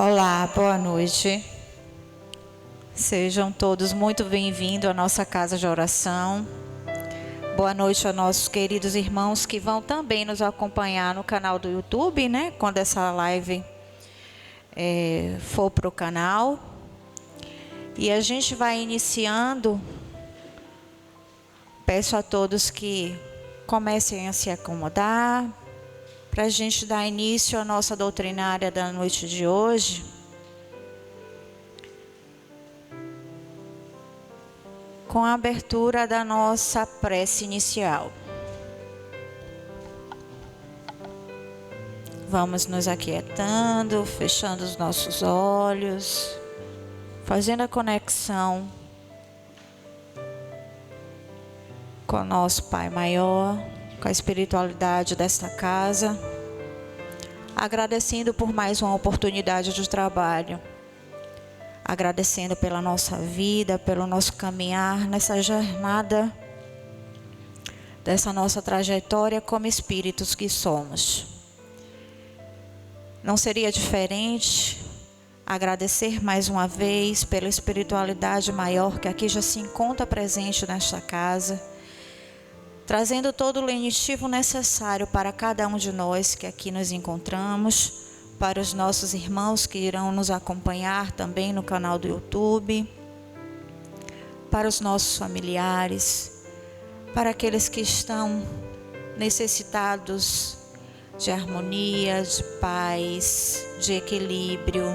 Olá, boa noite. Sejam todos muito bem-vindos à nossa casa de oração. Boa noite a nossos queridos irmãos que vão também nos acompanhar no canal do YouTube, né? Quando essa live for para o canal. E a gente vai iniciando. Peço a todos que comecem a se acomodar, para a gente dar início à nossa doutrinária da noite de hoje. Com a abertura da nossa prece inicial. Vamos nos aquietando, fechando os nossos olhos, fazendo a conexão com o nosso Pai Maior, com a espiritualidade desta casa, agradecendo por mais uma oportunidade de trabalho, agradecendo pela nossa vida, pelo nosso caminhar nessa jornada, dessa nossa trajetória como espíritos que somos. Não seria diferente agradecer mais uma vez pela espiritualidade maior que aqui já se encontra presente nesta casa, trazendo todo o lenitivo necessário para cada um de nós que aqui nos encontramos, para os nossos irmãos que irão nos acompanhar também no canal do YouTube, para os nossos familiares, para aqueles que estão necessitados de harmonia, de paz, de equilíbrio,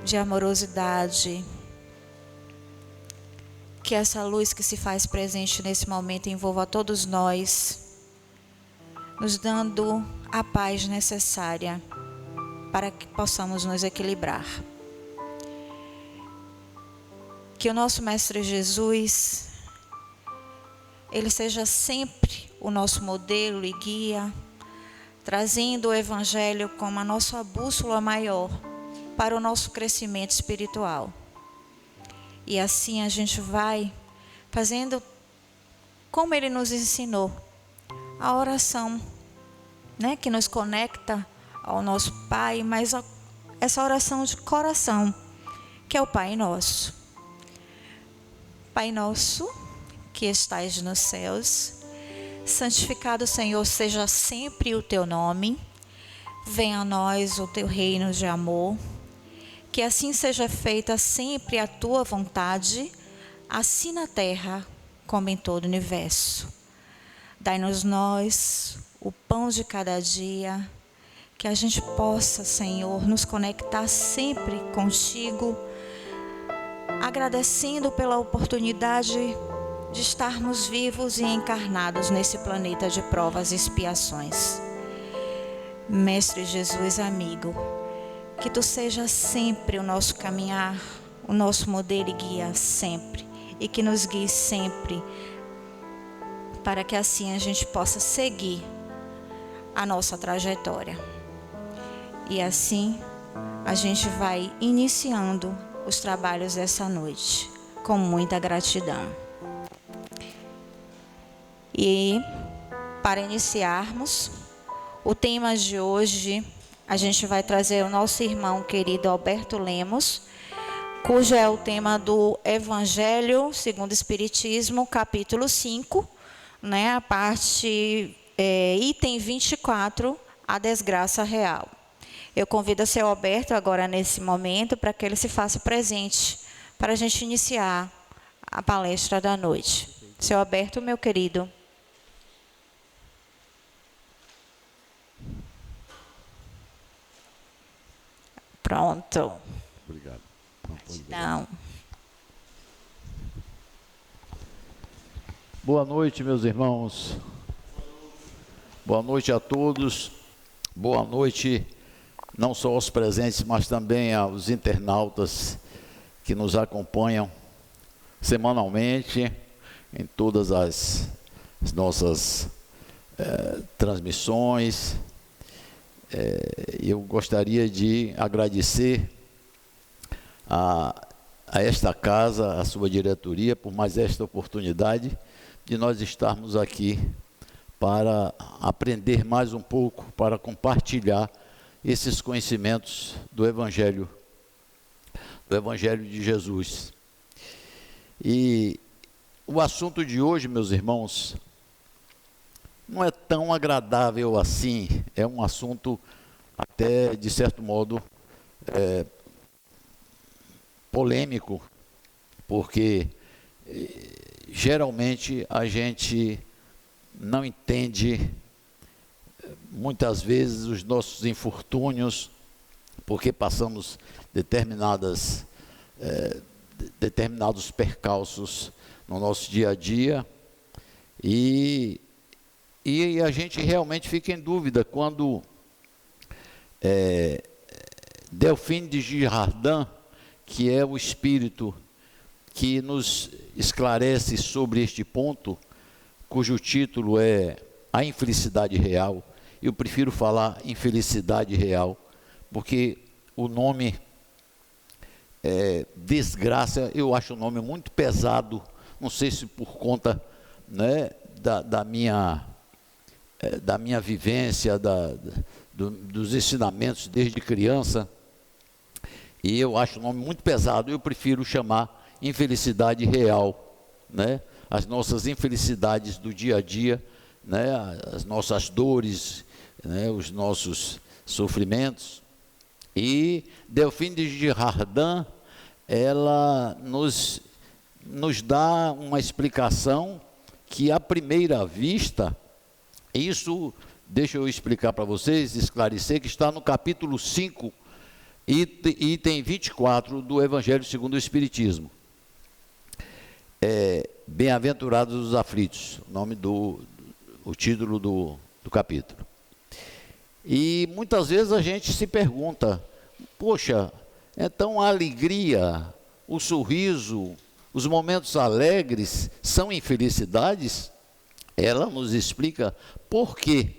de amorosidade. Que essa luz que se faz presente nesse momento envolva todos nós, nos dando a paz necessária para que possamos nos equilibrar. Que o nosso Mestre Jesus, Ele seja sempre o nosso modelo e guia, trazendo o Evangelho como a nossa bússola maior para o nosso crescimento espiritual. E assim a gente vai fazendo como Ele nos ensinou, a oração, né, que nos conecta ao nosso Pai, mas essa oração de coração, que é o Pai Nosso. Pai nosso, que estais nos céus, santificado, Senhor, seja sempre o teu nome. Venha a nós o teu reino de amor. Que assim seja feita sempre a tua vontade, assim na terra como em todo o universo. Dai-nos nós o pão de cada dia, que a gente possa, Senhor, nos conectar sempre contigo, agradecendo pela oportunidade de estarmos vivos e encarnados nesse planeta de provas e expiações. Mestre Jesus, amigo, que tu sejas sempre o nosso caminhar, o nosso modelo e guia sempre, e que nos guie sempre, para que assim a gente possa seguir a nossa trajetória. E assim a gente vai iniciando os trabalhos dessa noite, com muita gratidão. E para iniciarmos, o tema de hoje, a gente vai trazer o nosso irmão querido Alberto Lemos, cujo é o tema do Evangelho segundo o Espiritismo, capítulo 5, né, a parte, item 24, a desgraça real. Eu convido o seu Alberto agora nesse momento para que ele se faça presente, para a gente iniciar a palestra da noite. Seu Alberto, meu querido. Pronto. Obrigado. Gratidão. Boa noite, meus irmãos. Boa noite a todos. Boa noite não só aos presentes, mas também aos internautas que nos acompanham semanalmente em todas as nossas transmissões. Eu gostaria de agradecer a esta casa, a sua diretoria, por mais esta oportunidade de nós estarmos aqui para aprender mais um pouco, para compartilhar esses conhecimentos do Evangelho de Jesus. E o assunto de hoje, meus irmãos, não é tão agradável assim, é um assunto até, de certo modo, polêmico, porque geralmente a gente não entende muitas vezes os nossos infortúnios, porque passamos determinados percalços no nosso dia a dia, e a gente realmente fica em dúvida quando Delphine de Girardin, que é o espírito que nos esclarece sobre este ponto, cujo título é A Infelicidade Real. Eu prefiro falar infelicidade real, porque o nome desgraça, eu acho o nome muito pesado, não sei se por conta, né, da minha vivência, dos ensinamentos desde criança, e eu acho o nome muito pesado. Eu prefiro chamar infelicidade real, né? As nossas infelicidades do dia a dia, né? As nossas dores, né? Os nossos sofrimentos. E Delphine de Girardin, ela nos dá uma explicação que, à primeira vista, isso, deixa eu explicar para vocês, esclarecer, que está no capítulo 5, item 24 do Evangelho segundo o Espiritismo. Bem-aventurados os aflitos, o título do capítulo. E muitas vezes a gente se pergunta, poxa, então a alegria, o sorriso, os momentos alegres são infelicidades? Ela nos explica por quê,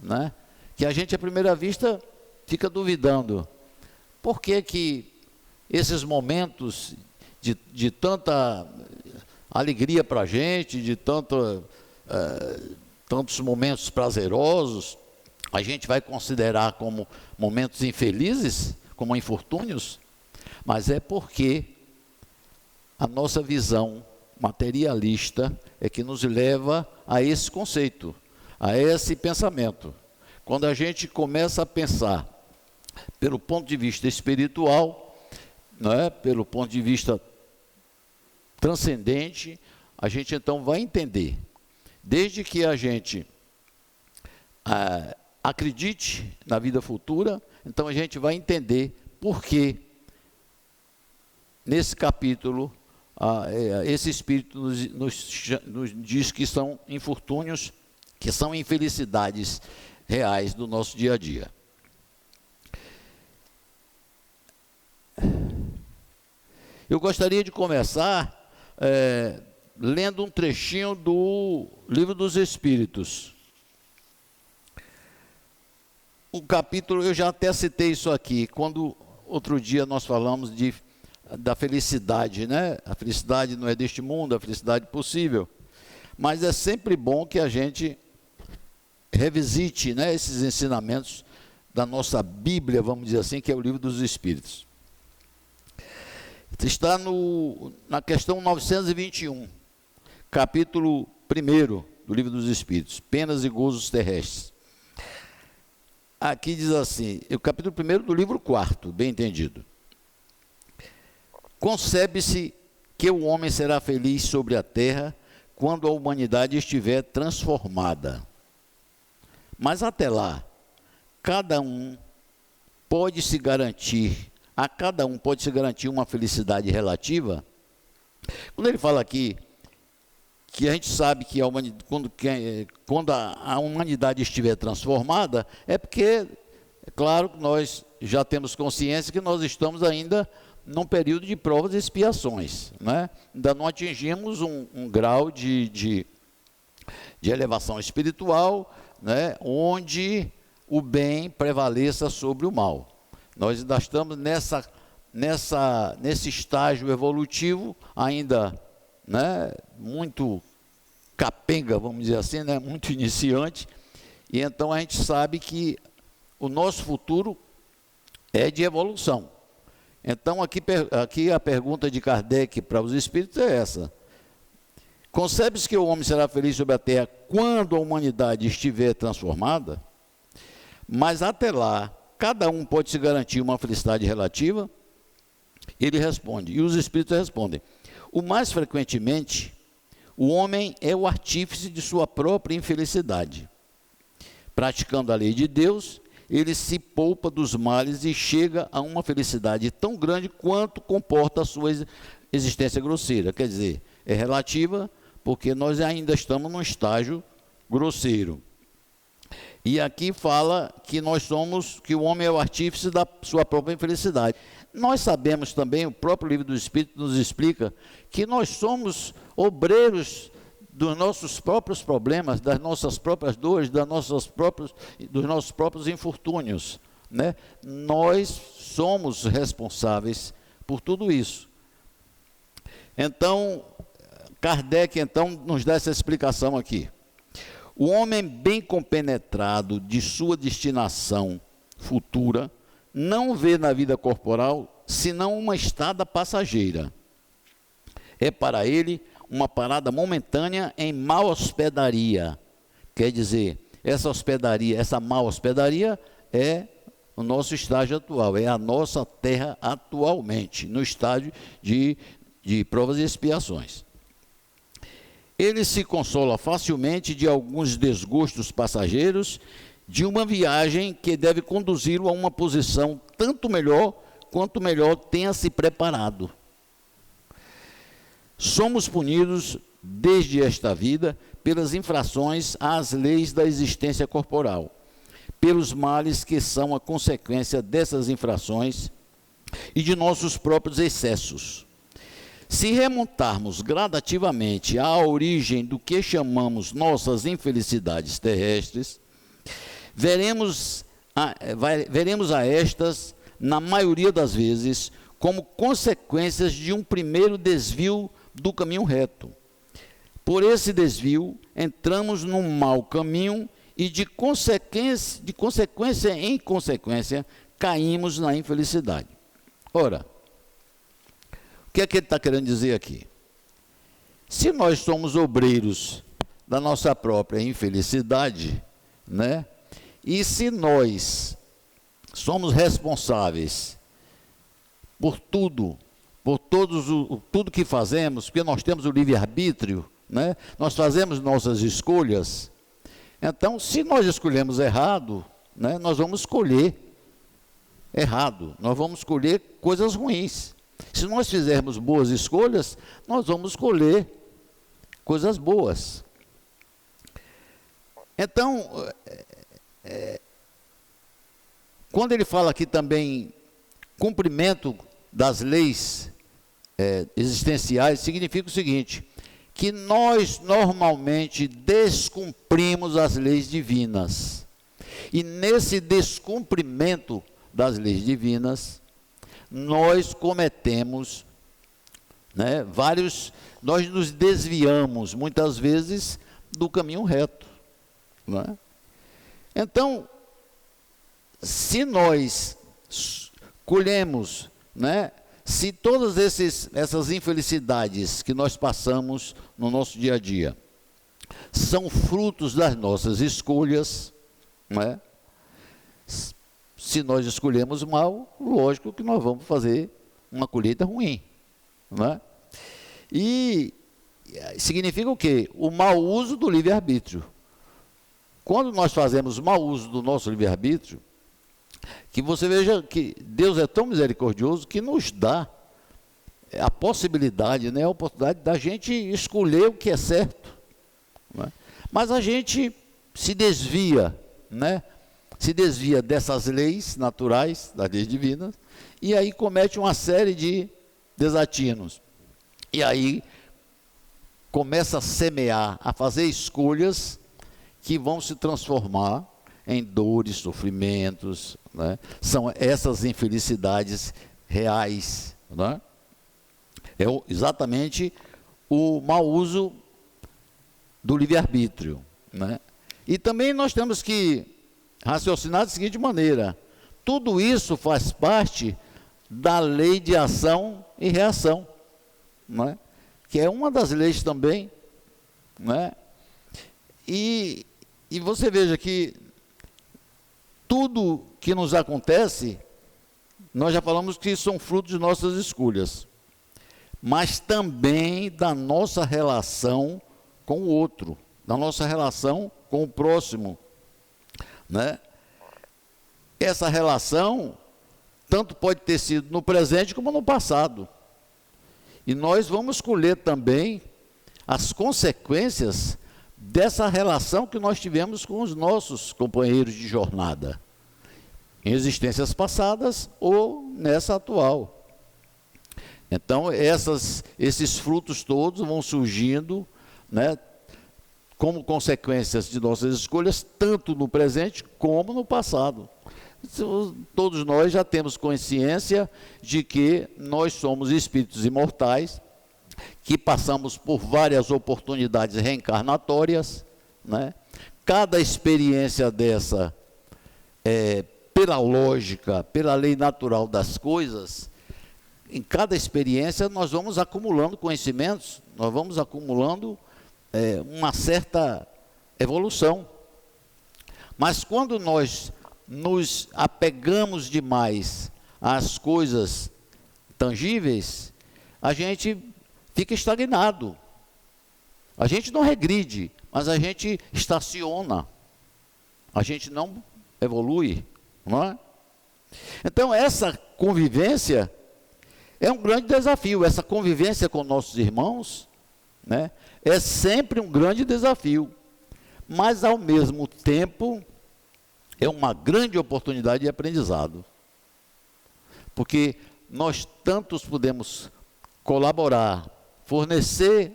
né? Que a gente à primeira vista fica duvidando. Por que que esses momentos de tanta alegria para a gente, de tantos momentos prazerosos, a gente vai considerar como momentos infelizes, como infortúnios? Mas é porque a nossa visão materialista é que nos leva a esse conceito, a esse pensamento. Quando a gente começa a pensar pelo ponto de vista espiritual, né, pelo ponto de vista transcendente, a gente então vai entender, desde que a gente acredite na vida futura, então a gente vai entender por que nesse capítulo esse Espírito nos diz que são infortúnios, que são infelicidades reais do nosso dia a dia. Eu gostaria de começar lendo um trechinho do Livro dos Espíritos. O capítulo, eu já até citei isso aqui, quando outro dia nós falamos da felicidade, né? A felicidade não é deste mundo, a felicidade possível. Mas é sempre bom que a gente revisite, né, esses ensinamentos da nossa Bíblia, vamos dizer assim, que é o Livro dos Espíritos. Está na questão 921, capítulo 1 do Livro dos Espíritos, Penas e Gozos Terrestres. Aqui diz assim, o capítulo 1 do livro 4, bem entendido. Concebe-se que o homem será feliz sobre a terra quando a humanidade estiver transformada. Mas até lá, a cada um pode se garantir uma felicidade relativa. Quando ele fala aqui que a gente sabe que quando a humanidade estiver transformada, é porque, é claro, que nós já temos consciência que nós estamos ainda num período de provas e expiações, né? Ainda não atingimos um grau de elevação espiritual, né, onde o bem prevaleça sobre o mal. Nós ainda estamos nesse estágio evolutivo ainda, né, muito capenga, vamos dizer assim, né, muito iniciante, e então a gente sabe que o nosso futuro é de evolução. Então, aqui a pergunta de Kardec para os espíritos é essa: concebe-se que o homem será feliz sobre a terra quando a humanidade estiver transformada? Mas até lá, cada um pode se garantir uma felicidade relativa? Ele responde, e os espíritos respondem: o mais frequentemente, o homem é o artífice de sua própria infelicidade. Praticando a lei de Deus, ele se poupa dos males e chega a uma felicidade tão grande quanto comporta a sua existência grosseira. Quer dizer, é relativa porque nós ainda estamos num estágio grosseiro. E aqui fala que que o homem é o artífice da sua própria infelicidade. Nós sabemos também, o próprio livro do Espírito nos explica, que nós somos obreiros dos nossos próprios problemas, das nossas próprias dores, dos nossos próprios infortúnios, né? Nós somos responsáveis por tudo isso. Então, Kardec nos dá essa explicação aqui. O homem bem compenetrado de sua destinação futura não vê na vida corporal senão uma estada passageira. É para ele uma parada momentânea em má hospedaria. Quer dizer, essa má hospedaria é o nosso estágio atual, é a nossa terra atualmente, no estágio de provas e expiações. Ele se consola facilmente de alguns desgostos passageiros de uma viagem que deve conduzi-lo a uma posição tanto melhor quanto melhor tenha se preparado. Somos punidos desde esta vida pelas infrações às leis da existência corporal, pelos males que são a consequência dessas infrações e de nossos próprios excessos. Se remontarmos gradativamente à origem do que chamamos nossas infelicidades terrestres, veremos a estas, na maioria das vezes, como consequências de um primeiro desvio do caminho reto. Por esse desvio, entramos num mau caminho e, de consequência em consequência, caímos na infelicidade. Ora, o que é que ele está querendo dizer aqui? Se nós somos obreiros da nossa própria infelicidade, né? E se nós somos responsáveis por tudo que fazemos, porque nós temos o livre-arbítrio, né? Nós fazemos nossas escolhas. Então, se nós escolhemos errado, né, nós vamos escolher errado, nós vamos escolher coisas ruins. Se nós fizermos boas escolhas, nós vamos escolher coisas boas. Então, quando ele fala aqui também cumprimento das leis existenciais, significa o seguinte, que nós normalmente descumprimos as leis divinas. E nesse descumprimento das leis divinas, nós cometemos, né, nós nos desviamos muitas vezes do caminho reto, né? Então, se nós colhemos, né, se todas essas infelicidades que nós passamos no nosso dia a dia são frutos das nossas escolhas, né? Se nós escolhemos mal, lógico que nós vamos fazer uma colheita ruim, né? E significa o quê? O mau uso do livre-arbítrio. Quando nós fazemos mau uso do nosso livre-arbítrio, que você veja que Deus é tão misericordioso que nos dá a possibilidade, né, a oportunidade da gente escolher o que é certo, né? Mas a gente se desvia, né? Se desvia dessas leis naturais, das leis divinas, e aí comete uma série de desatinos. E aí começa a semear, a fazer escolhas que vão se transformar em dores, sofrimentos, né? São essas infelicidades reais, né? É exatamente o mau uso do livre-arbítrio, né? E também nós temos que raciocinar da seguinte maneira: Tudo isso faz parte da lei de ação e reação, não é? Que é uma das leis também, não é? E você veja que tudo que nos acontece, nós já falamos que são frutos de nossas escolhas, mas também da nossa relação com o outro, da nossa relação com o próximo, né? Essa relação tanto pode ter sido no presente como no passado. E nós vamos colher também as consequências dessa relação que nós tivemos com os nossos companheiros de jornada, em existências passadas ou nessa atual. Então, esses frutos todos vão surgindo, né, como consequências de nossas escolhas, tanto no presente como no passado. Todos nós já temos consciência de que nós somos espíritos imortais, que passamos por várias oportunidades reencarnatórias, né? Cada experiência dessa, pela lógica, pela lei natural das coisas, em cada experiência nós vamos acumulando conhecimentos, nós vamos acumulando uma certa evolução. Mas quando nós nos apegamos demais às coisas tangíveis, a gente fica estagnado. A gente não regride, mas a gente estaciona. A gente não evolui, não é? Então, essa convivência é um grande desafio. Essa convivência com nossos irmãos, né, é sempre um grande desafio. Mas, ao mesmo tempo, é uma grande oportunidade de aprendizado. Porque nós tantos podemos colaborar, fornecer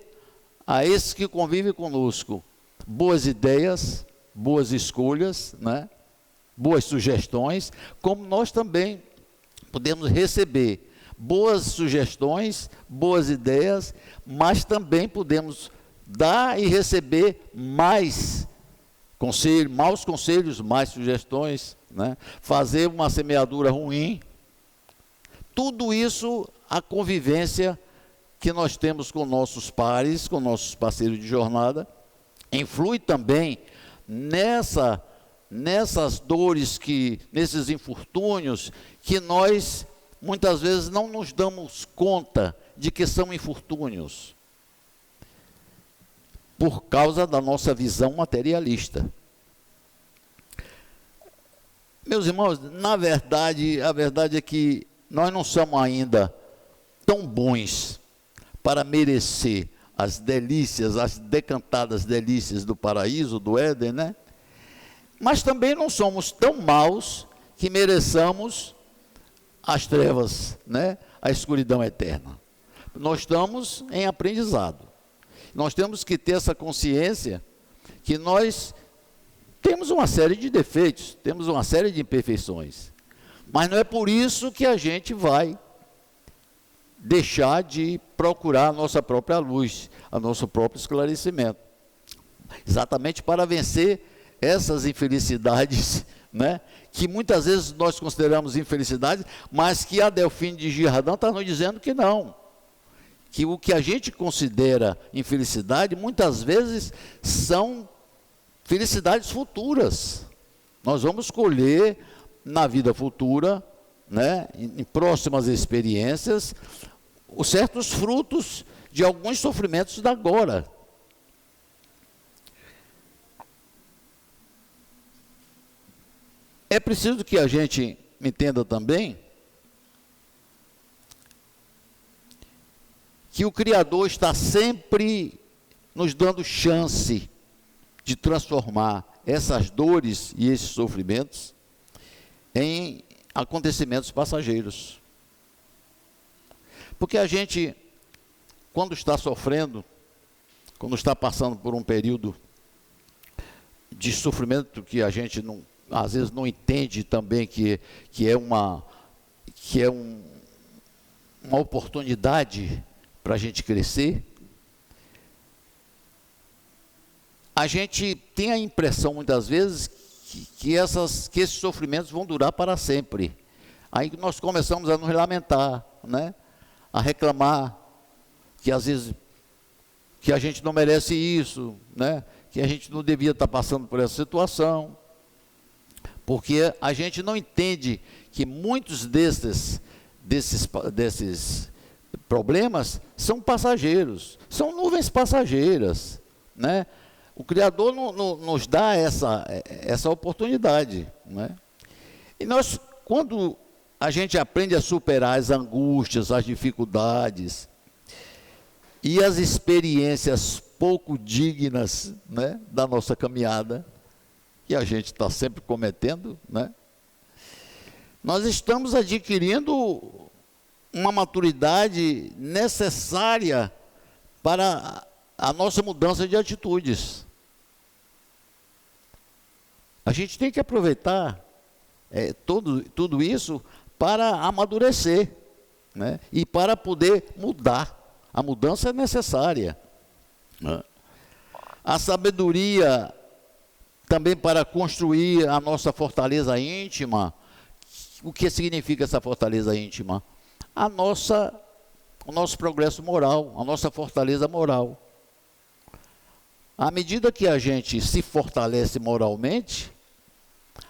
a esses que convivem conosco boas ideias, boas escolhas, né? Boas sugestões, como nós também podemos receber boas sugestões, boas ideias, mas também podemos dar e receber mais conselhos, maus conselhos, mais sugestões, né? Fazer uma semeadura ruim. Tudo isso, a convivência que nós temos com nossos pares, com nossos parceiros de jornada, influi também nessas dores, nesses infortúnios, que nós muitas vezes não nos damos conta de que são infortúnios, por causa da nossa visão materialista. Meus irmãos, a verdade é que nós não somos ainda tão bons para merecer as delícias, as decantadas delícias do paraíso, do Éden, né? Mas também não somos tão maus que mereçamos as trevas, né? A escuridão eterna. Nós estamos em aprendizado. Nós temos que ter essa consciência que nós temos uma série de defeitos, temos uma série de imperfeições. Mas não é por isso que a gente vai deixar de procurar a nossa própria luz, a nosso próprio esclarecimento. Exatamente para vencer essas infelicidades, né, que muitas vezes nós consideramos infelicidades, mas que a Delfine de Girardin está nos dizendo que não. Que o que a gente considera infelicidade, muitas vezes são felicidades futuras. Nós vamos colher na vida futura, né, em próximas experiências, os certos frutos de alguns sofrimentos da agora. É preciso que a gente entenda também que o Criador está sempre nos dando chance de transformar essas dores e esses sofrimentos em acontecimentos passageiros. Porque a gente, quando está sofrendo, quando está passando por um período de sofrimento que a gente não, às vezes não entende também que é uma oportunidade para a gente crescer, a gente tem a impressão muitas vezes que esses sofrimentos vão durar para sempre. Aí nós começamos a nos lamentar, né? A reclamar que às vezes que a gente não merece isso, né? Que a gente não devia estar passando por essa situação, porque a gente não entende que muitos desses problemas são passageiros, são nuvens passageiras, né? O Criador nos dá essa oportunidade, né? E nós, quando a gente aprende a superar as angústias, as dificuldades e as experiências pouco dignas, né, da nossa caminhada, que a gente está sempre cometendo, né? Nós estamos adquirindo uma maturidade necessária para a nossa mudança de atitudes. A gente tem que aproveitar tudo isso para amadurecer, né? E para poder mudar. A mudança é necessária, né? A sabedoria também para construir a nossa fortaleza íntima. O que significa essa fortaleza íntima? O nosso progresso moral, a nossa fortaleza moral. À medida que a gente se fortalece moralmente,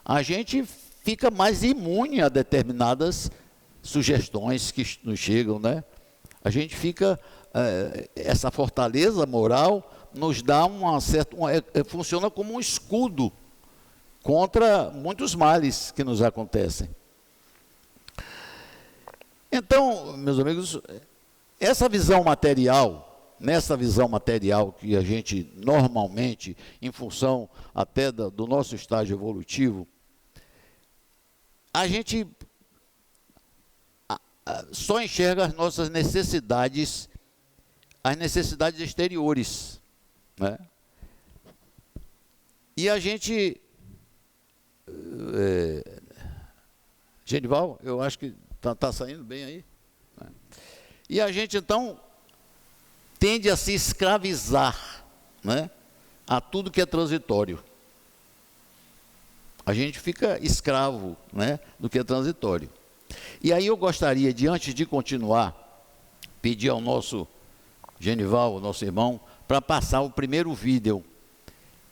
a gente fica mais imune a determinadas sugestões que nos chegam, né? A gente fica, essa fortaleza moral nos dá funciona como um escudo contra muitos males que nos acontecem. Então, meus amigos, nessa visão material que a gente normalmente, em função até do nosso estágio evolutivo, a gente só enxerga as nossas necessidades, as necessidades exteriores, né? E a gente, Genival, eu acho que está saindo bem aí, né? E a gente então tende a se escravizar, né, a tudo que é transitório. A gente fica escravo, né, do que é transitório. E aí eu gostaria de, antes de continuar, pedir ao nosso Genival, o nosso irmão, para passar o primeiro vídeo.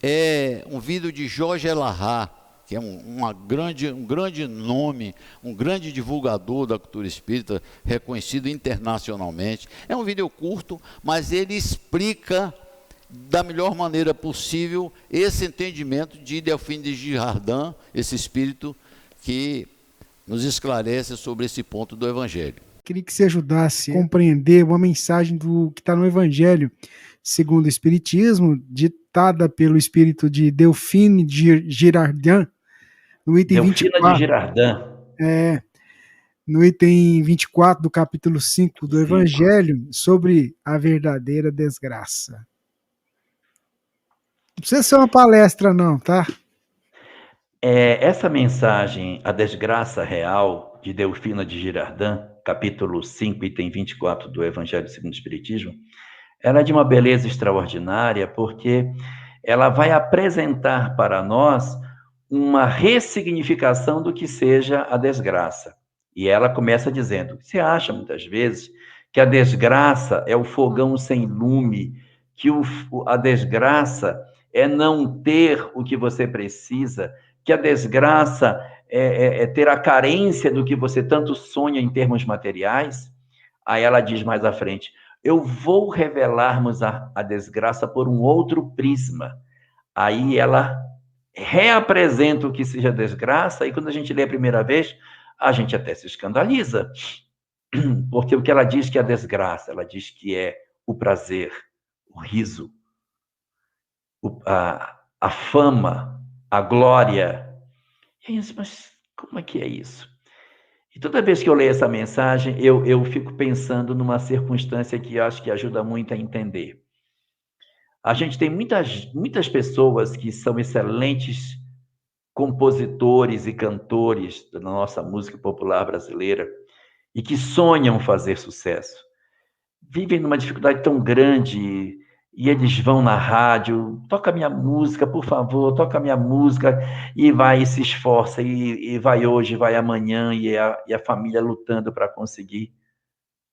É um vídeo de Jorge Elahá, que é um grande nome, um grande divulgador da cultura espírita, reconhecido internacionalmente. É um vídeo curto, mas ele explica da melhor maneira possível esse entendimento de Delfim de Girardin, esse espírito que nos esclarece sobre esse ponto do Evangelho. Queria que você ajudasse a compreender uma mensagem do que está no Evangelho segundo o Espiritismo, ditada pelo espírito de Delfim de Girardin, no item Delfina 24. de Girardin. No item 24 do capítulo 5 do Evangelho, sobre a verdadeira desgraça. Não precisa ser uma palestra não, tá? Essa mensagem, A Desgraça Real, de Delfina de Girardin, capítulo 5, item 24 do Evangelho segundo o Espiritismo, ela é de uma beleza extraordinária, porque ela vai apresentar para nós uma ressignificação do que seja a desgraça. E ela começa dizendo, você acha muitas vezes que a desgraça é o fogão sem lume, que a desgraça é não ter o que você precisa, que a desgraça é ter a carência do que você tanto sonha em termos materiais? Aí ela diz mais à frente, eu vou revelarmos a desgraça por um outro prisma. Aí ela reapresenta o que seja desgraça, e quando a gente lê a primeira vez, a gente até se escandaliza, porque o que ela diz que é a desgraça, ela diz que é o prazer, o riso, a fama, a glória. E aí, mas como é que é isso? E toda vez que eu leio essa mensagem, eu fico pensando numa circunstância que eu acho que ajuda muito a entender. A gente tem muitas pessoas que são excelentes compositores e cantores da nossa música popular brasileira e que sonham fazer sucesso. Vivem numa dificuldade tão grande e eles vão na rádio, toca minha música, por favor, toca minha música, e vai e se esforça, e vai hoje, vai amanhã, e a família lutando para conseguir,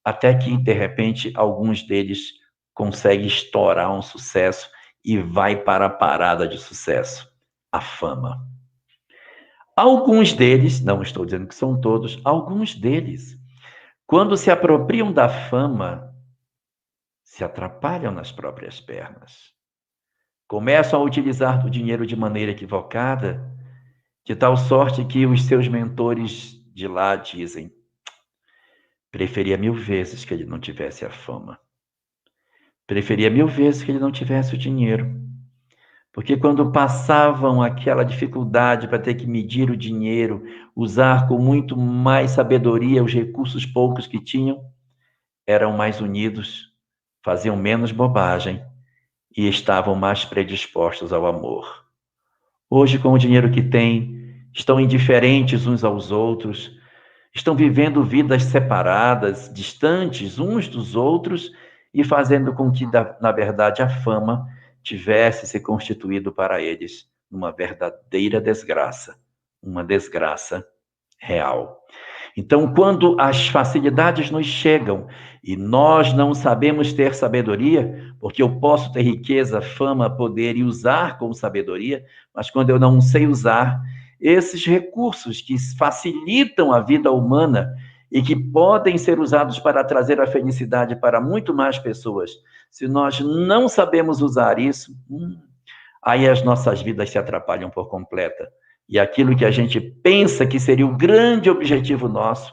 até que, de repente, alguns deles conseguem estourar um sucesso e vai para a parada de sucesso, a fama. Alguns deles, não estou dizendo que são todos, alguns deles, quando se apropriam da fama, se atrapalham nas próprias pernas. Começam a utilizar o dinheiro de maneira equivocada, de tal sorte que os seus mentores de lá dizem: preferia 1000 vezes que ele não tivesse a fama. Preferia 1000 vezes que ele não tivesse o dinheiro. Porque quando passavam aquela dificuldade para ter que medir o dinheiro, usar com muito mais sabedoria os recursos poucos que tinham, eram mais unidos, faziam menos bobagem e estavam mais predispostos ao amor. Hoje, com o dinheiro que têm, estão indiferentes uns aos outros, estão vivendo vidas separadas, distantes uns dos outros e fazendo com que, na verdade, a fama tivesse se constituído para eles numa verdadeira desgraça, uma desgraça real. Então, quando as facilidades nos chegam e nós não sabemos ter sabedoria, porque eu posso ter riqueza, fama, poder e usar com sabedoria, mas quando eu não sei usar esses recursos que facilitam a vida humana e que podem ser usados para trazer a felicidade para muito mais pessoas, se nós não sabemos usar isso, aí as nossas vidas se atrapalham por completa. E aquilo que a gente pensa que seria o grande objetivo nosso,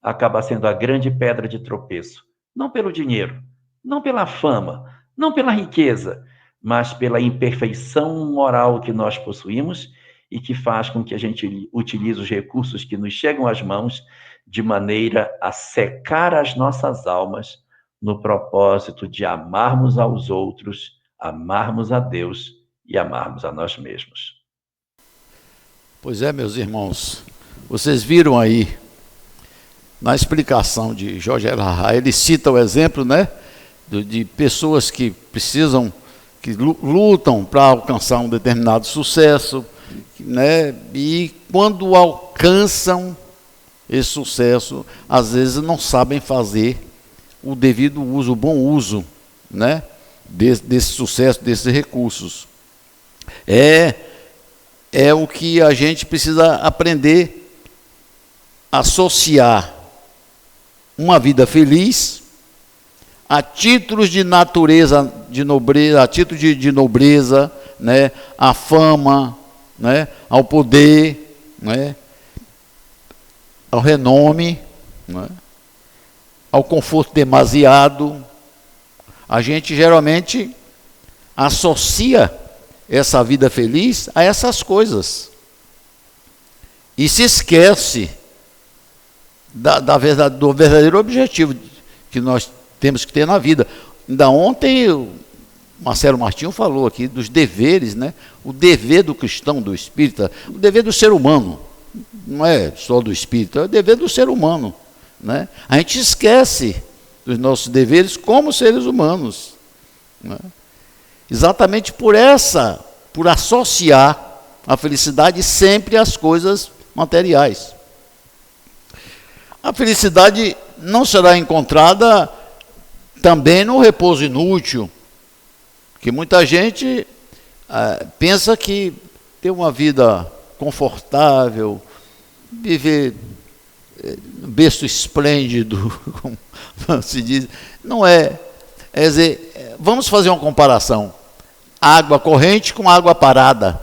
acaba sendo a grande pedra de tropeço. Não pelo dinheiro, não pela fama, não pela riqueza, mas pela imperfeição moral que nós possuímos e que faz com que a gente utilize os recursos que nos chegam às mãos de maneira a secar as nossas almas no propósito de amarmos aos outros, amarmos a Deus e amarmos a nós mesmos. Pois é, meus irmãos, vocês viram aí, na explicação de Jorge Elahá, ele cita o exemplo, né, de pessoas que precisam, que lutam para alcançar um determinado sucesso, né, e quando alcançam esse sucesso, às vezes não sabem fazer o devido uso, o bom uso, né, desse sucesso, desses recursos. É o que a gente precisa aprender a associar uma vida feliz a títulos de natureza, de nobreza, a título de nobreza, né, a fama, né, ao poder, né, ao renome, né, ao conforto demasiado. A gente geralmente associa essa vida feliz a essas coisas e se esquece do verdadeiro objetivo que nós temos que ter na vida. Ainda ontem o Marcelo Martinho falou aqui dos deveres, né? O dever do cristão, do espírita, o dever do ser humano, não é só do espírita, é o dever do ser humano, né? A gente esquece dos nossos deveres como seres humanos, né? Exatamente por associar a felicidade sempre às coisas materiais. A felicidade não será encontrada também no repouso inútil, que muita gente pensa que ter uma vida confortável, viver berço esplêndido, como se diz, não é. Quer dizer, vamos fazer uma comparação. Água corrente com água parada.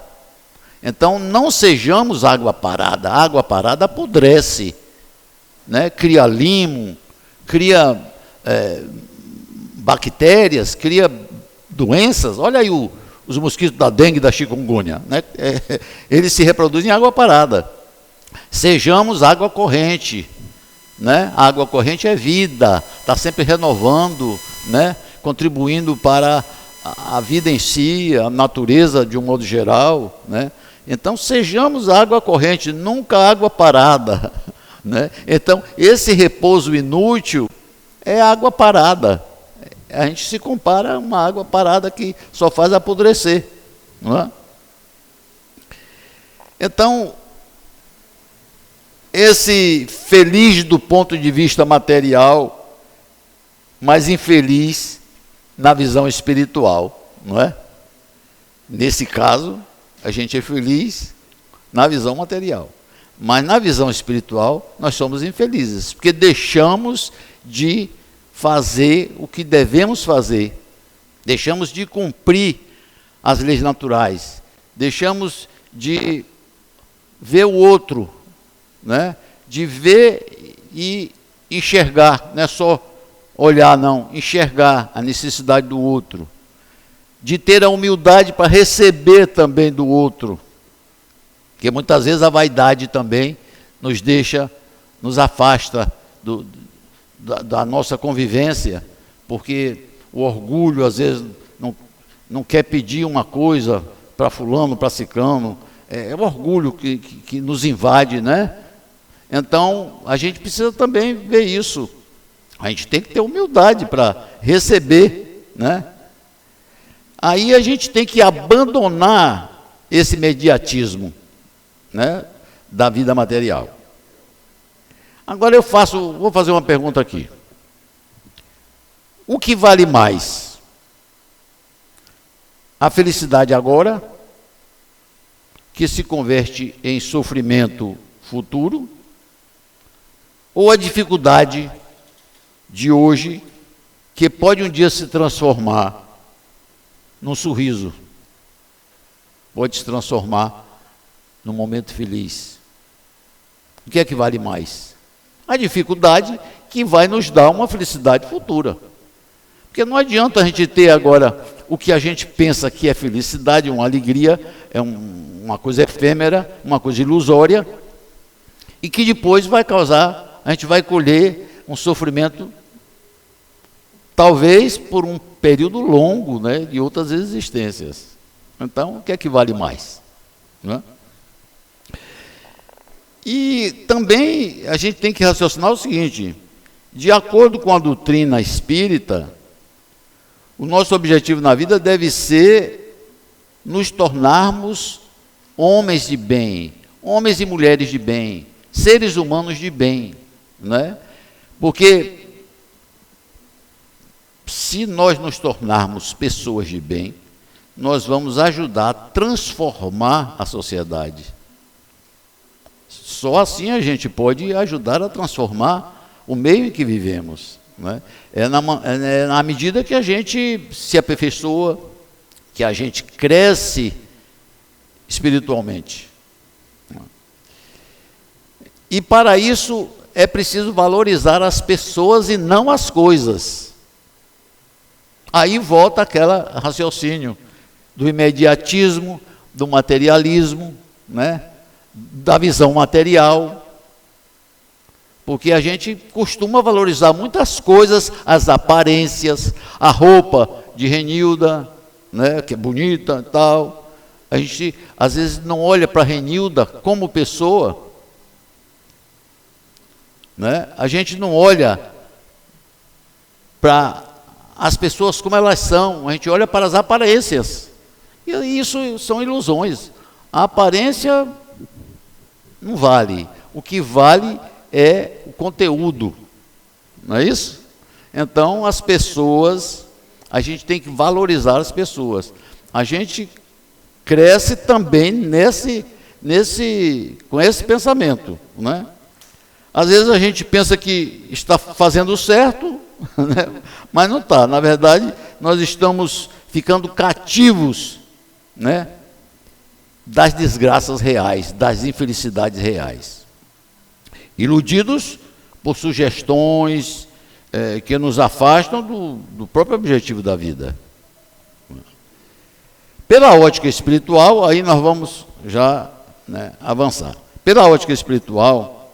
Então, não sejamos água parada. A água parada apodrece, né? Cria limo, cria bactérias, cria doenças. Olha aí os mosquitos da dengue e da chikungunya, né? Eles se reproduzem em água parada. Sejamos água corrente, né? A água corrente é vida, está sempre renovando, né? Contribuindo para a vida em si, a natureza de um modo geral, né? Então sejamos água corrente, nunca água parada, né? Então esse repouso inútil é água parada, a gente se compara a uma água parada que só faz apodrecer, não é? Então, esse feliz do ponto de vista material, mas infeliz na visão espiritual, não é? Nesse caso, a gente é feliz na visão material, mas na visão espiritual nós somos infelizes, porque deixamos de fazer o que devemos fazer, deixamos de cumprir as leis naturais, deixamos de ver o outro, né? De ver e enxergar, não é só olhar, não, enxergar a necessidade do outro, de ter a humildade para receber também do outro, porque muitas vezes a vaidade também nos deixa, nos afasta da nossa convivência, porque o orgulho às vezes não quer pedir uma coisa para fulano, para ciclano, é o orgulho que nos invade, né? Então, a gente precisa também ver isso. A gente tem que ter humildade para receber, né? Aí a gente tem que abandonar esse imediatismo, né, da vida material. Agora vou fazer uma pergunta aqui. O que vale mais? A felicidade agora, que se converte em sofrimento futuro, ou a dificuldade de hoje, que pode um dia se transformar num sorriso, pode se transformar num momento feliz? O que é que vale mais? A dificuldade, que vai nos dar uma felicidade futura. Porque não adianta a gente ter agora o que a gente pensa que é felicidade, uma alegria, é uma coisa efêmera, uma coisa ilusória, e que depois vai causar, a gente vai colher um sofrimento, talvez por um período longo, né, de outras existências. Então, o que é que vale mais? Né? E também a gente tem que raciocinar o seguinte: de acordo com a doutrina espírita, o nosso objetivo na vida deve ser nos tornarmos homens de bem, homens e mulheres de bem, seres humanos de bem, né? Porque se nós nos tornarmos pessoas de bem, nós vamos ajudar a transformar a sociedade. Só assim a gente pode ajudar a transformar o meio em que vivemos, né? É na medida que a gente se aperfeiçoa, que a gente cresce espiritualmente. E para isso é preciso valorizar as pessoas e não as coisas. Aí volta aquele raciocínio do imediatismo, do materialismo, né? Da visão material, porque a gente costuma valorizar muitas coisas, as aparências, a roupa de Renilda, né, que é bonita e tal. A gente às vezes não olha para Renilda como pessoa, né? A gente não olha para as pessoas como elas são, a gente olha para as aparências, e isso são ilusões. A aparência não vale, o que vale é o conteúdo, não é isso? Então, as pessoas, a gente tem que valorizar as pessoas. A gente cresce também com esse pensamento, né? Às vezes a gente pensa que está fazendo certo, né? Mas não está. Na verdade, nós estamos ficando cativos, né, das desgraças reais, das infelicidades reais, iludidos por sugestões que nos afastam do próprio objetivo da vida. Pela ótica espiritual, aí nós vamos já, né, avançar. Pela ótica espiritual,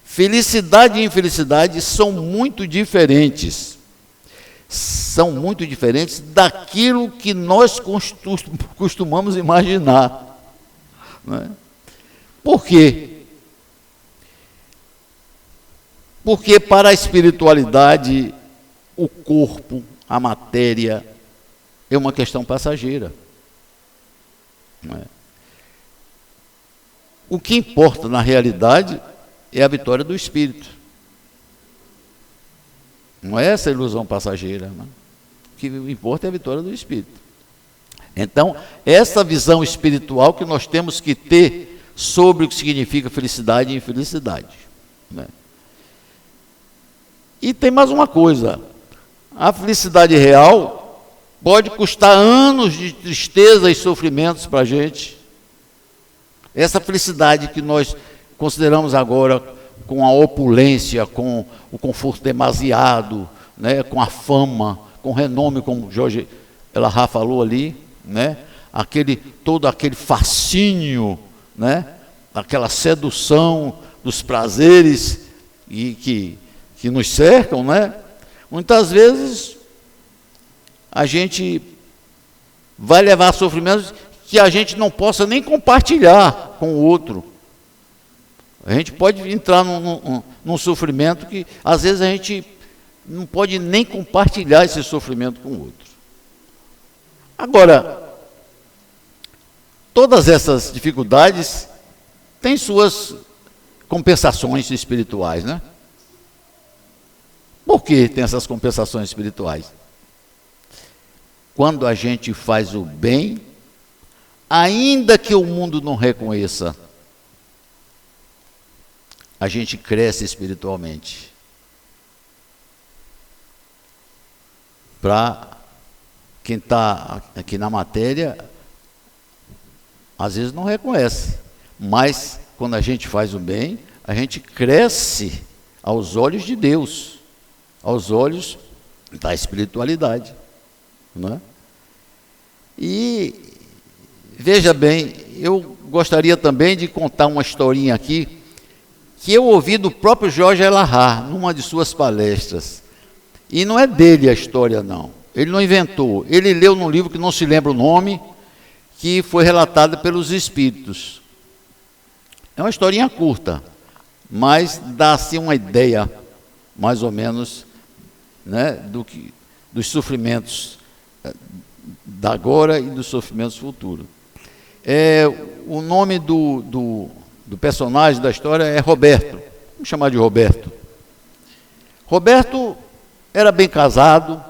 felicidade e infelicidade são muito diferentes. São muito diferentes daquilo que nós costumamos imaginar. Né? Por quê? Porque para a espiritualidade, o corpo, a matéria é uma questão passageira. Não é? O que importa na realidade é a vitória do Espírito. Não é essa ilusão passageira. Não? O que importa é a vitória do Espírito. Então, essa visão espiritual que nós temos que ter sobre o que significa felicidade e infelicidade. Né? E tem mais uma coisa. A felicidade real pode custar anos de tristeza e sofrimentos para a gente. Essa felicidade que nós consideramos agora com a opulência, com o conforto demasiado, né, com a fama, com o renome, como Jorge Elahá falou ali, né, todo aquele fascínio, né, aquela sedução dos prazeres que nos cercam, né? Muitas vezes a gente vai levar sofrimentos que a gente não possa nem compartilhar com o outro. A gente pode entrar num sofrimento que às vezes a gente não pode nem compartilhar esse sofrimento com o outro. Agora, todas essas dificuldades têm suas compensações espirituais, né? Por que tem essas compensações espirituais? Quando a gente faz o bem, ainda que o mundo não reconheça, a gente cresce espiritualmente. Para quem está aqui na matéria, às vezes não reconhece, mas quando a gente faz o bem, a gente cresce aos olhos de Deus, aos olhos da espiritualidade, não é? E veja bem, eu gostaria também de contar uma historinha aqui que eu ouvi do próprio Jorge Elahá numa de suas palestras. E não é dele a história, não. Ele não inventou. Ele leu num livro que não se lembra o nome, que foi relatada pelos Espíritos. É uma historinha curta, mas dá assim uma ideia, mais ou menos, né, dos sofrimentos da agora e dos sofrimentos futuros. O nome do personagem da história é Roberto. Vamos chamar de Roberto. Roberto era bem casado,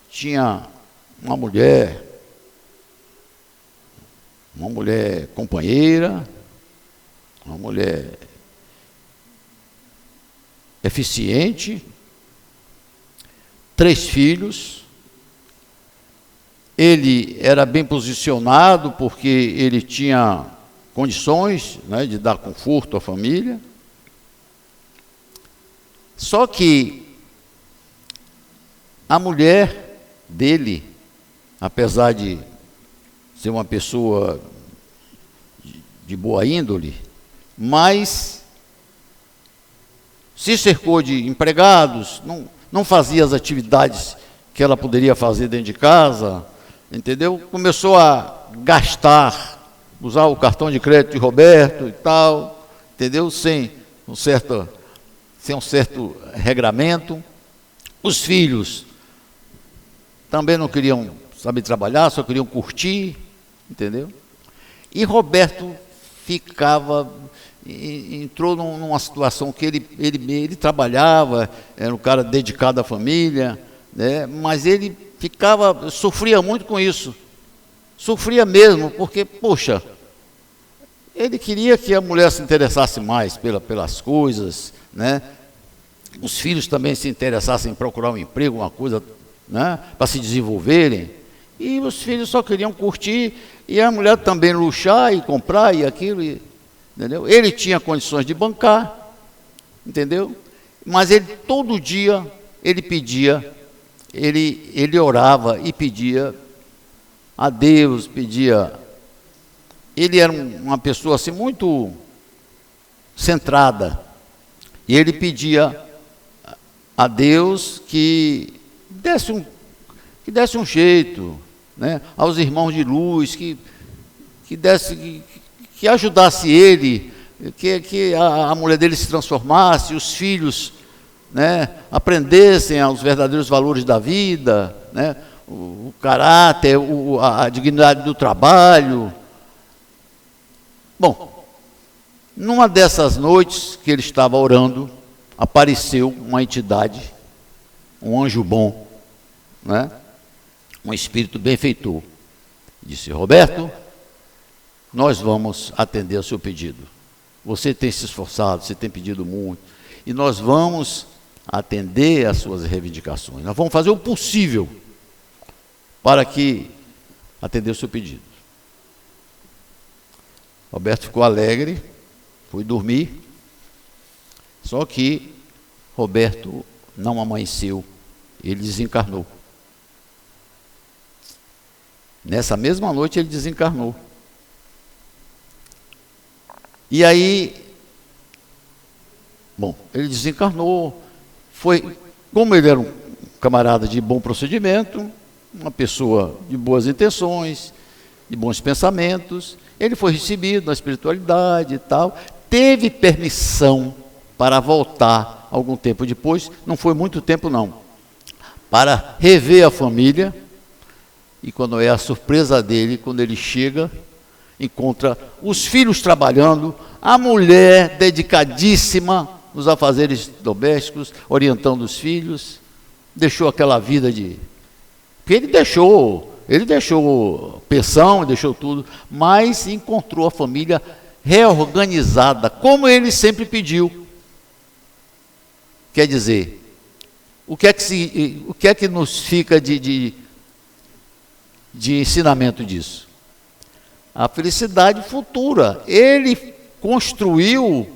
tinha uma mulher companheira, uma mulher eficiente, 3 filhos. Ele era bem posicionado porque ele tinha condições, né, de dar conforto à família. Só que a mulher dele, apesar de ser uma pessoa de boa índole, mas se cercou de empregados, não fazia as atividades que ela poderia fazer dentro de casa, entendeu? Começou a gastar, usar o cartão de crédito de Roberto e tal, entendeu? Sem um certo regramento. Os filhos também não queriam saber trabalhar, só queriam curtir, entendeu? E Roberto entrou numa situação que ele trabalhava, era um cara dedicado à família, né? Mas ele sofria muito com isso. Sofria mesmo, porque, poxa, ele queria que a mulher se interessasse mais pelas coisas, né? Os filhos também se interessassem em procurar um emprego, uma coisa, né, para se desenvolverem. E os filhos só queriam curtir, e a mulher também luxar e comprar e aquilo, entendeu? Ele tinha condições de bancar, entendeu? Mas ele todo dia ele pedia, ele orava e pedia a Deus, ele era uma pessoa assim muito centrada, e ele pedia a Deus que desse um jeito, né, aos irmãos de luz, que ajudasse ele, que a mulher dele se transformasse, os filhos né, aprendessem os verdadeiros valores da vida, né, o caráter, a dignidade do trabalho. Bom, numa dessas noites que ele estava orando, apareceu uma entidade, um anjo bom, né, um espírito benfeitor. Disse: Roberto, nós vamos atender ao seu pedido. Você tem se esforçado, você tem pedido muito, e nós vamos atender às suas reivindicações. Nós vamos fazer o possível para que atender o seu pedido. Roberto ficou alegre, foi dormir, só que Roberto não amanheceu, ele desencarnou. Nessa mesma noite ele desencarnou. E aí, bom, ele desencarnou, como ele era um camarada de bom procedimento, uma pessoa de boas intenções, de bons pensamentos, ele foi recebido na espiritualidade e tal, teve permissão para voltar algum tempo depois, não foi muito tempo não, para rever a família. E quando é a surpresa dele, quando ele chega, encontra os filhos trabalhando, a mulher dedicadíssima nos afazeres domésticos, orientando os filhos, deixou aquela vida de... Porque ele deixou pensão, deixou tudo, mas encontrou a família reorganizada, como ele sempre pediu. Quer dizer, o que é que nos fica de ensinamento disso? A felicidade futura. Ele construiu,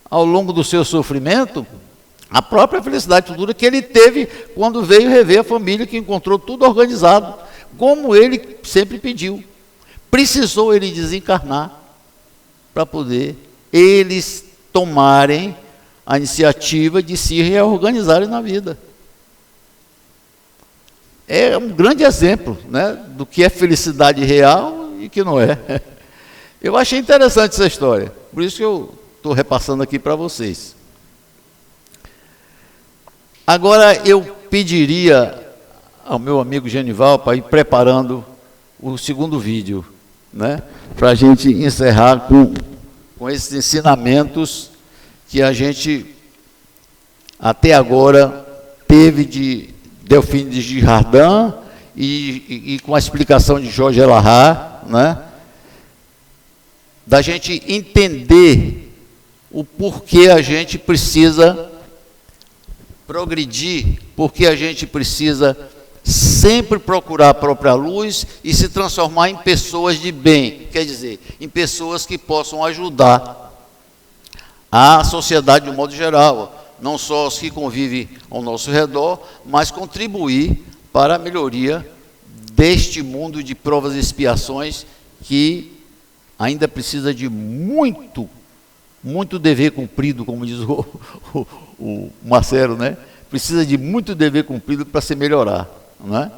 ao longo do seu sofrimento, a própria felicidade futura que ele teve quando veio rever a família, que encontrou tudo organizado, como ele sempre pediu. Precisou ele desencarnar para poder eles tomarem a iniciativa de se reorganizarem na vida. É um grande exemplo, né, do que é felicidade real e que não é. Eu achei interessante essa história, por isso que eu estou repassando aqui para vocês. Agora eu pediria ao meu amigo Genival para ir preparando o segundo vídeo, né, para a gente encerrar com esses ensinamentos que a gente até agora teve de Delfino de Girardin e com a explicação de Jorge Elahá, né, da gente entender o porquê a gente precisa progredir, porque a gente precisa sempre procurar a própria luz e se transformar em pessoas de bem, quer dizer, em pessoas que possam ajudar a sociedade de um modo geral, não só os que convivem ao nosso redor, mas contribuir para a melhoria deste mundo de provas e expiações que ainda precisa de muito dever cumprido, como diz o Marcelo, né? Precisa de muito dever cumprido para se melhorar, não é?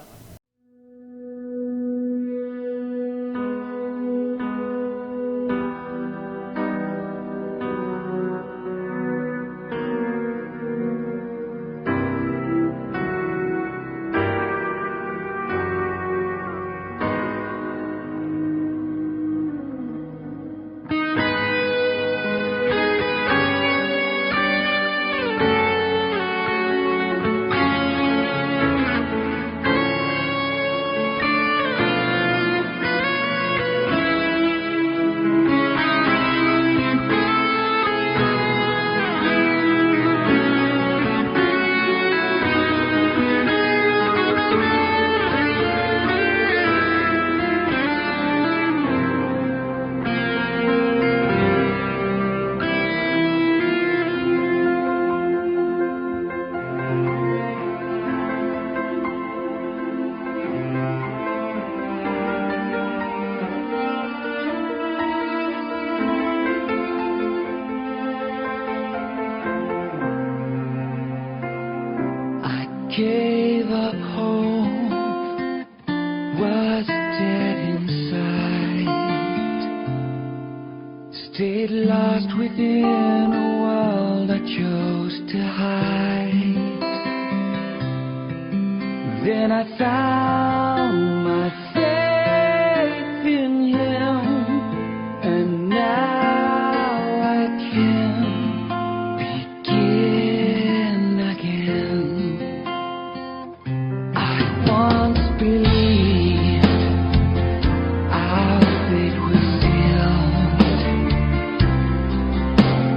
Gave up hope, was dead inside, stayed lost within a world I chose to hide. Then I found myself in Him, and now I can begin again. I once believed our fate was sealed,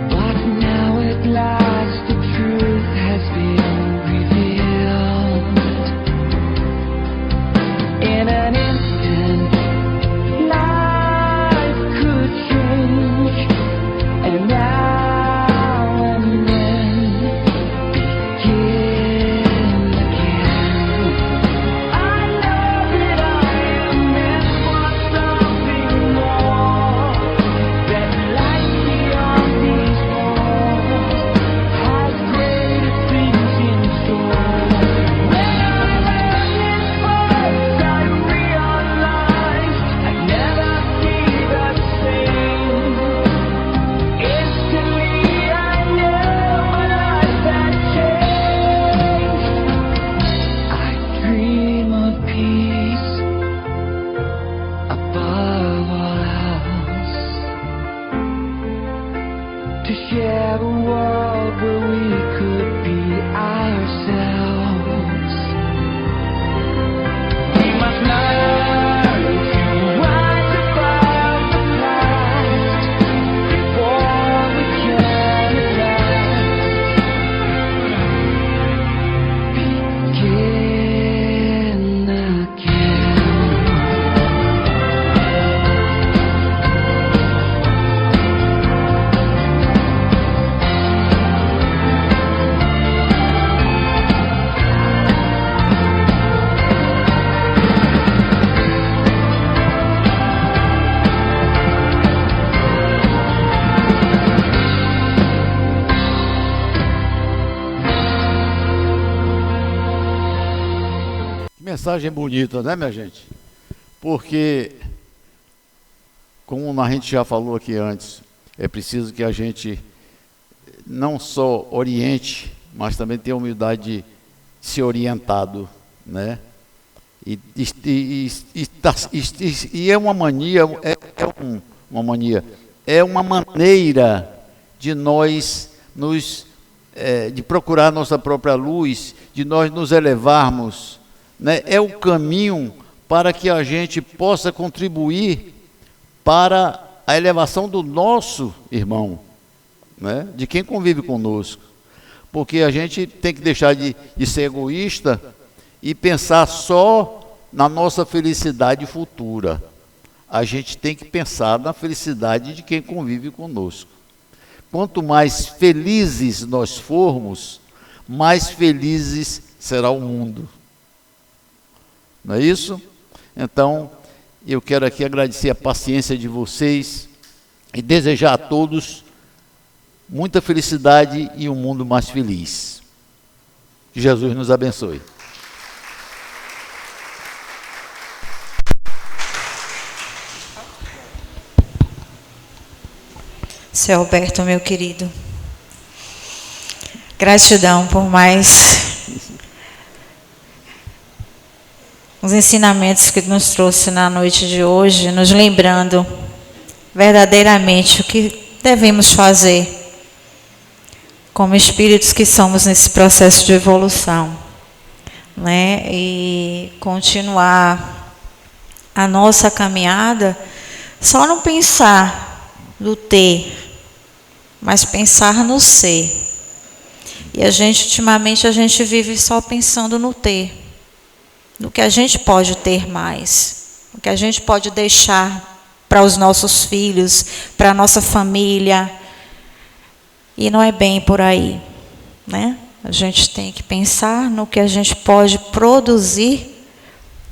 but now at last the truth has been revealed. In an instant, life could change, and now and then begin again. I know that I am meant for something more, that life beyond these walls has greater things in store. When I learned this first, I realized I'd never be the same. Instantly I knew my life had changed. I dream of peace above all else, to share a world where we could be ourselves. We must learn to rise above the past before we can at last begin again. Mensagem bonita, né, minha gente? Porque, como a gente já falou aqui antes, é preciso que a gente não só oriente, mas também tenha a humildade de ser orientado, né? E é uma mania, é uma maneira de nós de procurar nossa própria luz, de nós nos elevarmos, né? É o caminho para que a gente possa contribuir para a elevação do nosso irmão, né? De quem convive conosco. Porque a gente tem que deixar de ser egoísta e pensar só na nossa felicidade futura. A gente tem que pensar na felicidade de quem convive conosco. Quanto mais felizes nós formos, mais felizes será o mundo. Não é isso? Então, eu quero aqui agradecer a paciência de vocês e desejar a todos muita felicidade e um mundo mais feliz. Que Jesus nos abençoe. Seu Alberto, meu querido, gratidão por mais os ensinamentos que nos trouxe na noite de hoje, nos lembrando verdadeiramente o que devemos fazer como espíritos que somos nesse processo de evolução, né? E continuar a nossa caminhada, só não pensar no ter, mas pensar no ser. E ultimamente, a gente vive só pensando no ter, no que a gente pode ter mais, no que a gente pode deixar para os nossos filhos, para a nossa família. E não é bem por aí, né? A gente tem que pensar no que a gente pode produzir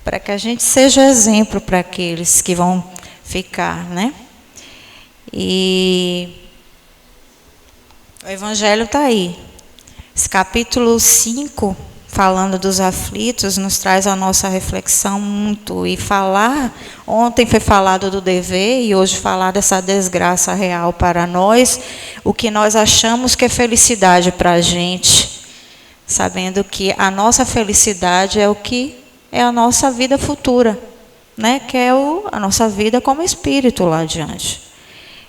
para que a gente seja exemplo para aqueles que vão ficar, né? E o Evangelho está aí. Esse capítulo 5, falando dos aflitos, nos traz a nossa reflexão muito. E ontem foi falado do dever e hoje falar dessa desgraça real para nós, o que nós achamos que é felicidade para a gente, sabendo que a nossa felicidade é o que é a nossa vida futura, né? Que é a nossa vida como espírito lá adiante.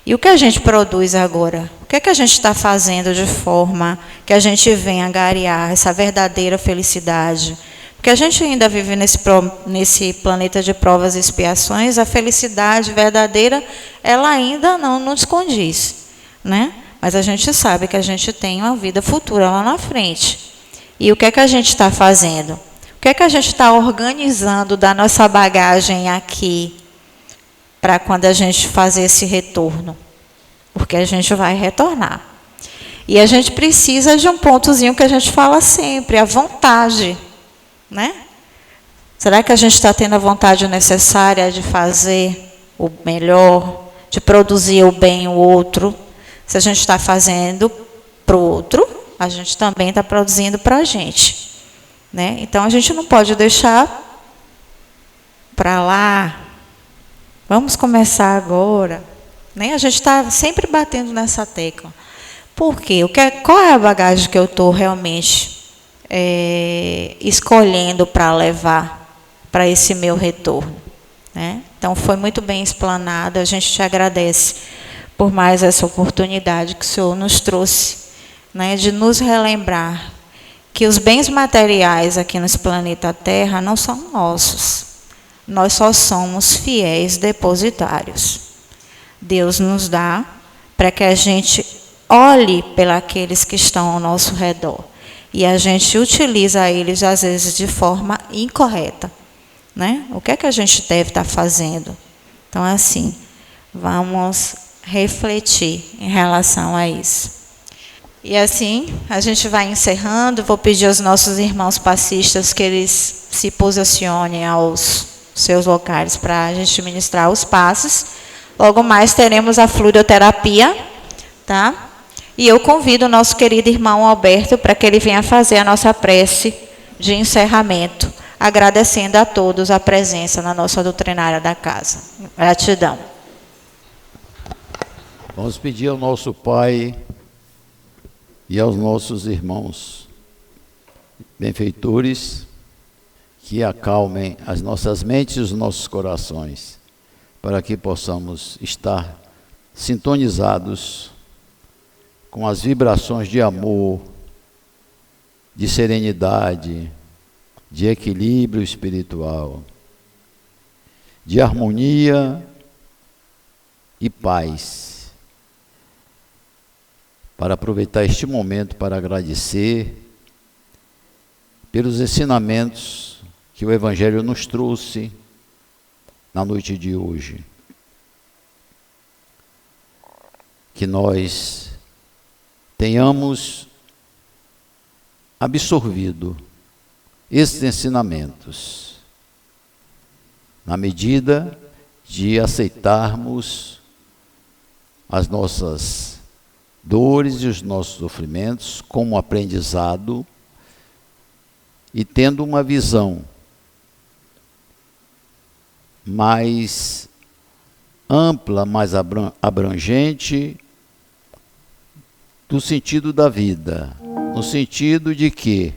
E o que a gente produz agora? O que é que a gente está fazendo de forma que a gente venha angariar essa verdadeira felicidade? Porque a gente ainda vive nesse planeta de provas e expiações, a felicidade verdadeira, ela ainda não nos condiz, né? Mas a gente sabe que a gente tem uma vida futura lá na frente. E o que é que a gente está fazendo? O que é que a gente está organizando da nossa bagagem aqui para quando a gente fazer esse retorno? Porque a gente vai retornar. E a gente precisa de um pontozinho que a gente fala sempre, a vontade, né? Será que a gente está tendo a vontade necessária de fazer o melhor, de produzir o bem o outro? Se a gente está fazendo para o outro, a gente também está produzindo para a gente, né? Então a gente não pode deixar para lá. Vamos começar agora, né? A gente está sempre batendo nessa tecla. Por quê? Qual é a bagagem que eu estou realmente escolhendo para levar para esse meu retorno, né? Então foi muito bem explanado. A gente te agradece por mais essa oportunidade que o Senhor nos trouxe, né, de nos relembrar que os bens materiais aqui nesse planeta Terra não são nossos. Nós só somos fiéis depositários. Deus nos dá para que a gente olhe pelos que estão ao nosso redor. E a gente utiliza eles, às vezes, de forma incorreta, né? O que é que a gente deve estar fazendo? Então, assim, vamos refletir em relação a isso. E assim, a gente vai encerrando. Vou pedir aos nossos irmãos passistas que eles se posicionem aos seus locais para a gente ministrar os passos. Logo mais teremos a fluidoterapia, tá? E eu convido o nosso querido irmão Alberto para que ele venha fazer a nossa prece de encerramento, agradecendo a todos a presença na nossa doutrinária da casa. Gratidão. Vamos pedir ao nosso Pai e aos nossos irmãos benfeitores que acalmem as nossas mentes e os nossos corações, para que possamos estar sintonizados com as vibrações de amor, de serenidade, de equilíbrio espiritual, de harmonia e paz, para aproveitar este momento para agradecer pelos ensinamentos que o Evangelho nos trouxe na noite de hoje. Que nós tenhamos absorvido esses ensinamentos na medida de aceitarmos as nossas dores e os nossos sofrimentos como aprendizado e tendo uma visão mais ampla, mais abrangente do sentido da vida, no sentido de que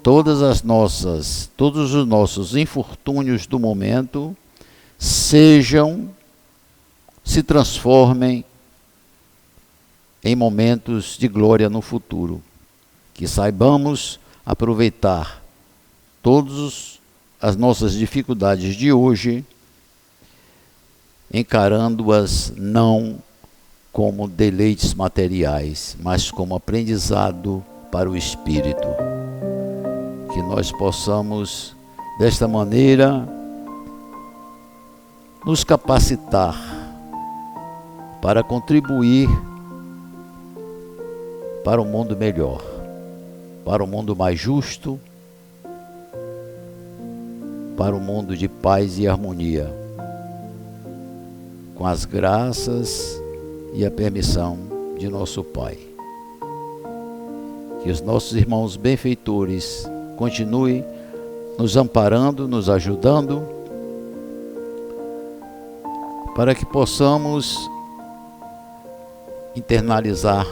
todos os nossos infortúnios do momento se transformem em momentos de glória no futuro, que saibamos aproveitar todas as nossas dificuldades de hoje, encarando-as não como deleites materiais, mas como aprendizado para o espírito. Que nós possamos, desta maneira, nos capacitar para contribuir para um mundo melhor, para um mundo mais justo, para um mundo de paz e harmonia, com as graças e a permissão de nosso Pai. Que os nossos irmãos benfeitores continuem nos amparando, nos ajudando, para que possamos internalizar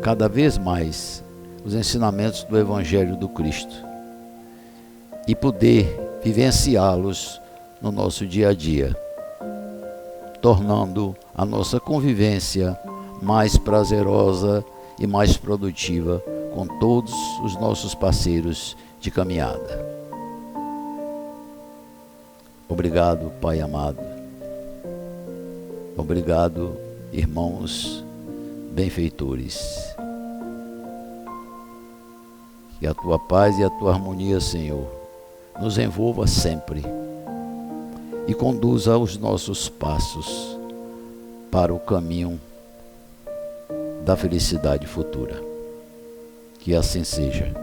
cada vez mais os ensinamentos do Evangelho do Cristo e poder vivenciá-los no nosso dia a dia, tornando a nossa convivência mais prazerosa e mais produtiva com todos os nossos parceiros de caminhada. Obrigado, Pai amado. Obrigado, irmãos benfeitores. Que a tua paz e a tua harmonia, Senhor, nos envolva sempre e conduza os nossos passos para o caminho da felicidade futura. Que assim seja.